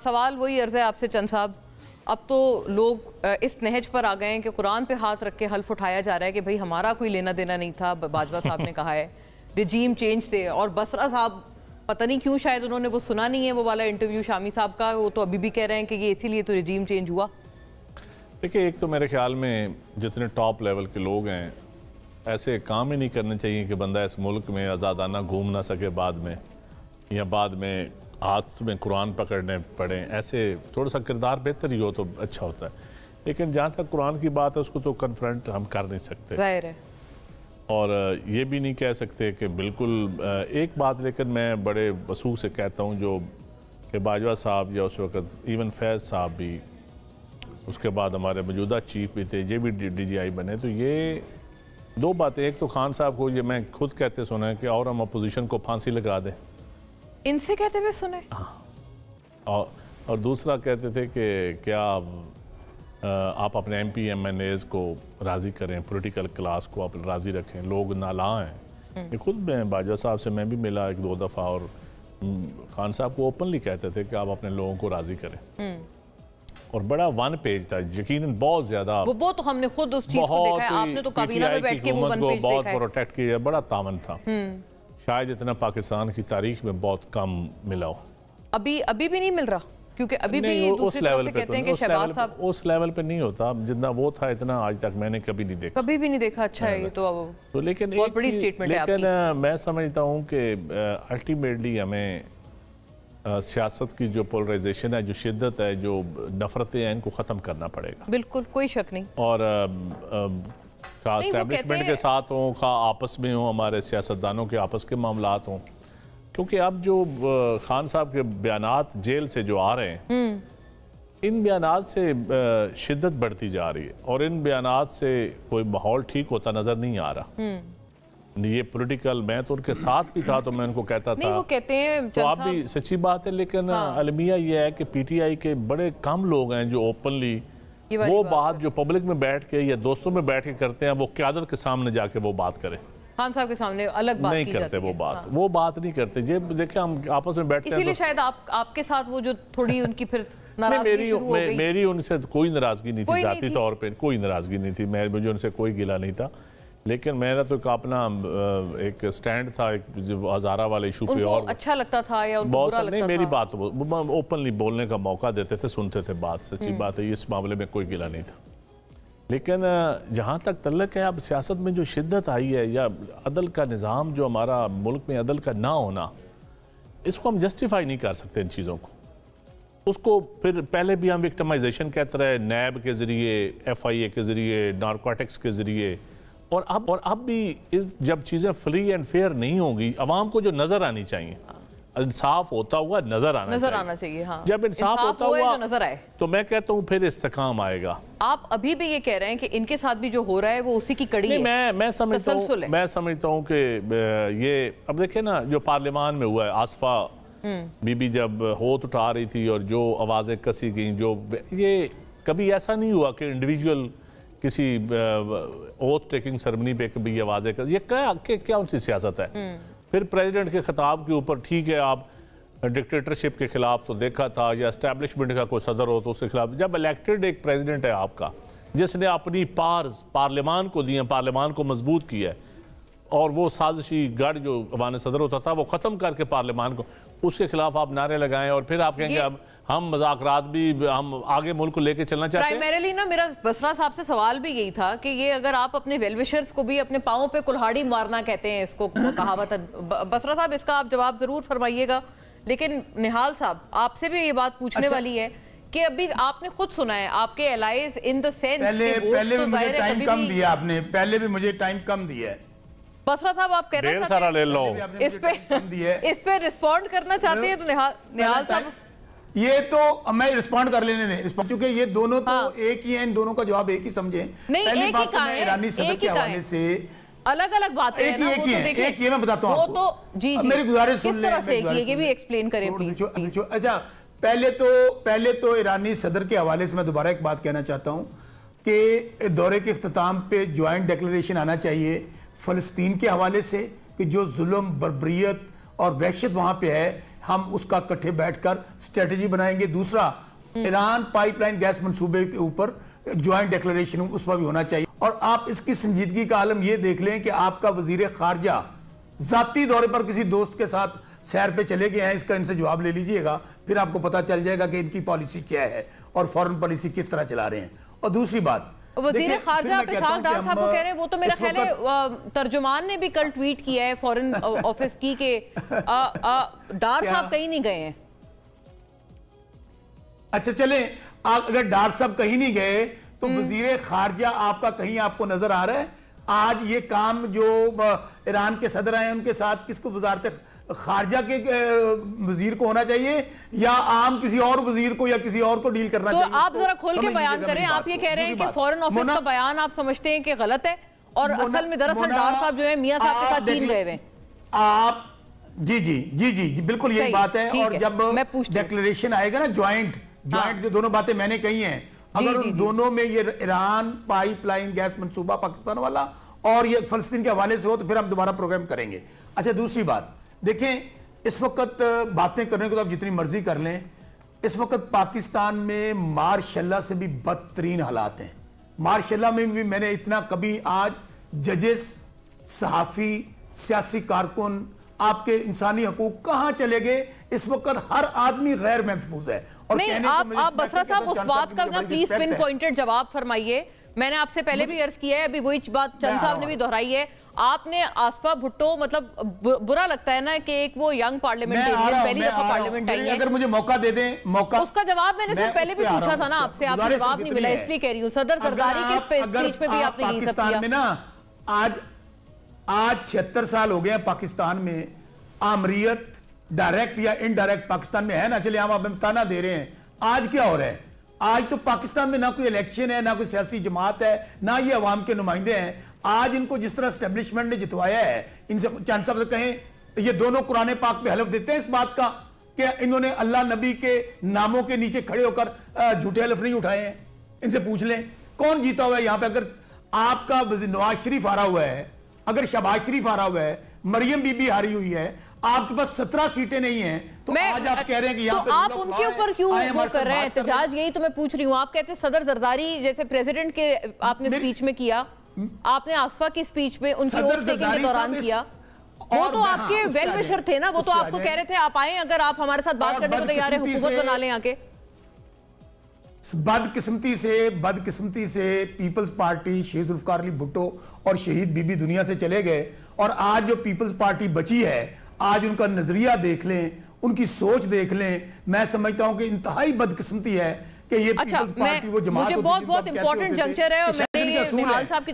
سوال وہی عرض ہے آپ سے چند صاحب، اب تو لوگ اس نہج پر آ گئے ہیں کہ قرآن پہ ہاتھ رکھ کے حلف اٹھایا جا رہا ہے کہ بھئی ہمارا کوئی لینا دینا نہیں تھا، باجوہ صاحب نے کہا ہے رجیم چینج سے، اور بسرا صاحب پتہ نہیں کیوں شاید انہوں نے وہ سنا نہیں ہے وہ والا انٹرویو شامی صاحب کا، وہ تو ابھی بھی کہہ رہے ہیں کہ یہ اسی لیے تو رجیم چینج ہوا۔ دیکھیں ایک تو میرے خیال میں جتنے ٹاپ لیول کے لوگ ہیں ایسے کام ہی نہیں کرنے چاہیے کہ بندہ اس ملک میں آزادانہ گھوم نہ سکے بعد میں، یا بعد میں ہاتھ میں قرآن پکڑنے پڑیں، ایسے تھوڑا سا کردار بہتر ہی ہو تو اچھا ہوتا ہے، لیکن جہاں تک قرآن کی بات ہے اس کو تو کنفرنٹ ہم کر نہیں سکتے، ظاہر ہے، اور یہ بھی نہیں کہہ سکتے کہ بالکل ایک بات لیکن میں بڑے وثوق سے کہتا ہوں جو کہ باجوہ صاحب یا اس وقت ایون فیض صاحب بھی، اس کے بعد ہمارے موجودہ چیف بھی تھے، یہ بھی ڈی جی آئی بنے، تو یہ دو باتیں، ایک تو خان صاحب کو یہ میں خود کہتے سنا ہے کہ اور ہم اپوزیشن کو پھانسی لگا دیں، ان سے کہتے ہوئے سنے، اور دوسرا کہتے تھے کہ کیا آپ اپنے MP MNAs کو راضی کریں، پولیٹیکل کلاس کو آپ راضی رکھیں، لوگ نالاں ہیں، یہ خود میں باجوہ صاحب سے میں بھی ملا ایک دو دفعہ، اور خان صاحب کو اوپنلی کہتے تھے کہ آپ اپنے لوگوں کو راضی کریں، اور بڑا ون پیج تھا، یقیناً بہت زیادہ، وہ تو ہم نے خود اس چیز کو دیکھا ہے، آپ نے تو کابینہ میں بیٹھ کے وہ ون پیج بہت دیکھا ہے، پروٹیکٹ کیا، بڑا تعاون تھا، شاید اتنا پاکستان کی تاریخ میں بہت کم ملا ہو، ابھی بھی نہیں مل رہا، کیونکہ ابھی بھی دوسری طرف سے کہتے ہیں کہ شہباز صاحب اس لیول پہ نہیں ہوتا جتنا وہ تھا، اتنا آج تک میں نے کبھی نہیں دیکھا، کبھی بھی نہیں دیکھا، اچھا ہے یہ تو لیکن بہت بڑی سٹیٹمنٹ ہے آپ کی، لیکن میں سمجھتا ہوں کہ الٹیمیٹلی ہمیں سیاست کی جو پولرائزیشن ہے، جو شدت ہے، جو نفرتیں ہیں، ان کو ختم کرنا پڑے گا، بالکل کوئی شک نہیں، اور خواہ اسٹیبلشمنٹ کے ساتھ ہوں، خواہ آپس میں ہوں، ہمارے سیاستدانوں کے آپس کے معاملات ہوں، کیونکہ اب جو خان صاحب کے بیانات جیل سے جو آ رہے ہیں، ان بیانات سے شدت بڑھتی جا رہی ہے، اور ان بیانات سے کوئی ماحول ٹھیک ہوتا نظر نہیں آ رہا، یہ پولیٹیکل، میں تو ان کے ساتھ بھی تھا تو میں ان کو کہتا تھا، نہیں وہ کہتے ہیں تو آپ بھی سچی بات ہے، لیکن المیہ یہ ہے کہ پی ٹی آئی کے بڑے کم لوگ ہیں جو اوپنلی وہ بات جو پبلک میں بیٹھ کے یا دوستوں میں بیٹھ کے کرتے ہیں، وہ قیادت کے سامنے جا کے وہ بات کریں، خان صاحب کے سامنے الگ بات نہیں کرتے، وہ بات نہیں کرتے، دیکھیں ہم آپس میں بیٹھتے ہیں، اسی لیے شاید آپ کے ساتھ وہ جو تھوڑی ان کی پھر ناراضگی شروع ہو گئی، میری ان سے کوئی ناراضگی نہیں تھی، ذاتی طور پہ کوئی ناراضگی نہیں تھی، مجھے ان سے کوئی گلہ نہیں تھا، لیکن میرا تو اپنا ایک سٹینڈ تھا جو ہزارہ والے ایشو پہ، اور ان کو اچھا لگتا تھا یا ان کو برا لگتا تھا، نہیں میری بات اوپنلی بولنے کا موقع دیتے تھے، سنتے تھے بات، سچی بات ہے، اس معاملے میں کوئی گلہ نہیں تھا، لیکن جہاں تک تعلق ہے اب سیاست میں جو شدت آئی ہے، یا عدل کا نظام جو ہمارا ملک میں عدل کا نہ ہونا، اس کو ہم جسٹیفائی نہیں کر سکتے ان چیزوں کو، اس کو پھر پہلے بھی ہم وکٹمائزیشن کہتے رہے، نیب کے ذریعے، ایف آئی اے کے ذریعے، نارکوٹکس کے ذریعے، اور اب بھی جب چیزیں فری اینڈ فیئر نہیں ہوں گی، عوام کو جو نظر آنی چاہیے، انصاف ہوتا ہوا نظر آنا چاہیے، ہاں، جب انصاف ہوتا ہوا نظر آئے تو میں کہتا ہوں پھر استحکام آئے گا۔ آپ ابھی بھی یہ کہہ رہے ہیں کہ ان کے ساتھ بھی جو ہو رہا ہے وہ اسی کی کڑی ہے، میں سمجھتا ہوں کہ یہ اب دیکھیں نا جو پارلیمان میں ہوا ہے، آصفہ بی بی جب ہوت اٹھا رہی تھی اور جو آوازیں کسی گئیں، جو یہ کبھی ایسا نہیں ہوا کہ انڈیویجول کسی اوتھ ٹیکنگ سرمنی پہ کبھی آوازیں یہ کیا ان کی سیاست ہے، پھر پریزیڈنٹ کے خطاب کے اوپر ٹھیک ہے آپ ڈکٹیٹرشپ کے خلاف تو دیکھا تھا، یا اسٹیبلشمنٹ کا کوئی صدر ہو تو اس کے خلاف، جب الیکٹڈ ایک پریزیڈنٹ ہے آپ کا جس نے اپنی پارز پارلیمان کو دی ہیں، پارلیمان کو مضبوط کیا ہے، اور وہ سازشی گڑھ جو عوام صدر ہوتا تھا وہ ختم کر کے پارلیمان کو، اس کے خلاف آپ نعرے لگائیں، اور پھر آپ کہیں گے اب ہم مذاکرات بھی ہم آگے ملک کو لے کے چلنا چاہتے ہیں۔ پرائمیرلی نا میرا بسرا صاحب سے سوال بھی یہی تھا کہ یہ اگر آپ اپنے ویل وشرز کو بھی اپنے پاؤں پہ کلہاڑی مارنا کہتے ہیں اس کو کہاوت ہے، بسرا صاحب اس کا آپ جواب ضرور فرمائیے گا، لیکن نہال صاحب آپ سے بھی یہ بات پوچھنے والی ہے کہ ابھی آپ نے خود سنا ہے آپ کے الائز ان دا سینس پہلے بھی مجھے ٹائم کم دیا آپ نے، پہلے بھی مجھے ٹائم کم دیا ہے، بسرا صاحب آپ کہنا چاہتے ہیں اس پہ رسپونڈ کرنا چاہتے ہیں، تو نہال صاحب یہ تو میں رسپونڈ کر لینے دیں، کیونکہ یہ دونوں تو ایک ہی ہیں، ان دونوں کا جواب ایک ہی سمجھیں، نہیں ایک ہی کہاں ہے، ایرانی صدر کے حوالے سے الگ الگ باتیں ہیں نا، وہ تو دیکھیں، ایک یہ میں بتاتا ہوں آپ کو، جی میری گزارش سن لیں، کس طرح سے یہ بھی ایکسپلین کریں پلیز۔ اچھا پہلے تو ایرانی صدر کے حوالے سے میں دوبارہ ایک بات کہنا چاہتا ہوں کہ دورے کے اختتام پہ جوائنٹ ڈیکلریشن آنا چاہیے فلسطین کے حوالے سے، کہ جو ظلم، بربریت اور وحشت وہاں پہ ہے، ہم اس کا کٹھے بیٹھ کر اسٹریٹجی بنائیں گے. دوسرا ایران پائپ لائن گیس منصوبے کے اوپر جوائنٹ ڈیکلریشن اس پر بھی ہونا چاہیے. اور آپ اس کی سنجیدگی کا عالم یہ دیکھ لیں کہ آپ کا وزیر خارجہ ذاتی دورے پر کسی دوست کے ساتھ سیر پہ چلے گئے ہیں. اس کا ان سے جواب لے لیجئے گا, پھر آپ کو پتا چل جائے گا کہ ان کی پالیسی کیا ہے اور فورن پالیسی کس طرح چلا رہے ہیں. اور دوسری بات, وزیر خارجہ اسحاق ڈار صاحب کو کہہ رہے ہیں, وہ تو میرا خیال ہے ترجمان نے بھی کل ٹویٹ کیا ہے فورن آفس کی کہ ڈار صاحب کہیں نہیں گئے ہیں. اچھا چلیں, اگر ڈار صاحب کہیں نہیں گئے تو وزیر خارجہ آپ کا کہیں آپ کو نظر آ رہا ہے؟ آج یہ کام جو ایران کے صدر آئے ہیں ان کے ساتھ کس کو وزارت خارجہ کے وزیر کو ہونا چاہیے یا عام کسی اور وزیر کو یا کسی اور کو ڈیل کرنا چاہیے؟ تو آپ ذرا کھول کے بیان کریں. آپ یہ کہہ رہے ہیں کہ فورن آفس کا بیان آپ سمجھتے ہیں کہ غلط ہے اور اصل میں دراصل ڈار صاحب جو ہے میاں صاحب کے ساتھ چین گئے ہوئے ہیں. آپ جی بالکل یہی بات ہے. اور جب ڈیکلریشن آئے گا نا جوائنٹ جو دونوں باتیں میں نے کہی ہیں, اگر ان دونوں میں یہ ایران پائپ لائن گیس منصوبہ پاکستان والا اور یہ فلسطین کے حوالے سے ہو تو پھر ہم دوبارہ پروگرام کریں گے. اچھا دوسری بات دیکھیں, اس وقت باتیں کرنے کو تو آپ جتنی مرضی کر لیں, اس وقت پاکستان میں مارشاء اللہ سے بھی بدترین حالات ہیں. مارشاء اللہ میں بھی میں نے اتنا کبھی آج ججز, صحافی, سیاسی کارکن, آپ کے انسانی حقوق کہاں چلے گئے؟ اس وقت ہر آدمی غیر محفوظ ہے. نہیں, آپ بسرا صاحب اس بات کا پلیز پن پوائنٹڈ جواب فرمائیے. میں نے آپ سے پہلے بھی عرض کیا ہے, ابھی وہی بات چند صاحب نے بھی دہرائی ہے. آپ نے آصفہ بھٹو, مطلب برا لگتا ہے نا کہ ایک وہ ینگ پارلیمنٹیرین پہلی دفعہ پارلیمنٹ آئی ہے, اگر مجھے موقع دے دیں موقع, اس کا جواب میں نے سے پہلے بھی پوچھا تھا نا آپ سے, آپ سے جواب نہیں ملا, اس لیے کہہ رہی ہوں. صدر زرداری کے اسپیچ میں بھی آپ نے یہی سب کیا. میں نا آج 76 سال ہو گئے ہیں پاکستان میں, آمریت ڈائریکٹ یا انڈائریکٹ پاکستان میں ہے نا. چلے ہم آپ تانا دے رہے ہیں, آج کیا ہو رہا ہے؟ آج تو پاکستان میں نہ کوئی الیکشن ہے, نہ کوئی سیاسی جماعت ہے, نہ یہ عوام کے نمائندے ہیں. آج ان کو جس طرح اسٹیبلشمنٹ نے جتوایا ہے, ان سے چاند صاحب سے کہیں, یہ دونوں قرآن پاک پہ حلف دیتے ہیں اس بات کا کہ انہوں نے اللہ نبی کے ناموں کے نیچے کھڑے ہو کر جھوٹے حلف نہیں اٹھائے ہیں. ان سے پوچھ لیں کون جیتا ہوا ہے یہاں پہ. اگر آپ کا نواز شریف ہارا ہوا ہے, اگر شہباز شریف ہارا ہوا ہے, مریم بی بی ہاری ہوئی ہے, آپ کے پاس 17 سیٹیں نہیں ہیں, تو آج آپ کہہ رہے ہیں کہ یہاں تو آپ ان کے اوپر کیوں وہ کر رہے ہیں احتجاج؟ یہی تو میں پوچھ رہی ہوں. آپ کہتے ہیں صدر زرداری جیسے پریزیڈنٹ کے آپ نے سپیچ میں کیا, آپ نے آصفہ کی سپیچ میں ان کی ووٹ ٹیکنگ کے دوران کیا, وہ تو آپ کے ویل وشر تھے نا, وہ تو آپ کو کہہ رہے تھے آپ آئیں, اگر آپ ہمارے ساتھ بات کرنے کو تیار ہیں حکومت بنا لیں. آ کے بدقسمتی سے پیپلز پارٹی شہید ذوالفقار علی بھٹو اور شہید بی بی دنیا سے چلے گئے, اور آج جو پیپلز پارٹی بچی ہے, آج ان کا نظریہ دیکھ لیں, ان کی سوچ دیکھ لیں. میں سمجھتا ہوں کہ انتہائی بدقسمتی ہے کہ یہ پیپلز پارٹی وہ جماعت مجھے بہت امپورٹنٹ جنکچر ہے, اور میں نے یہ نہال صاحب کی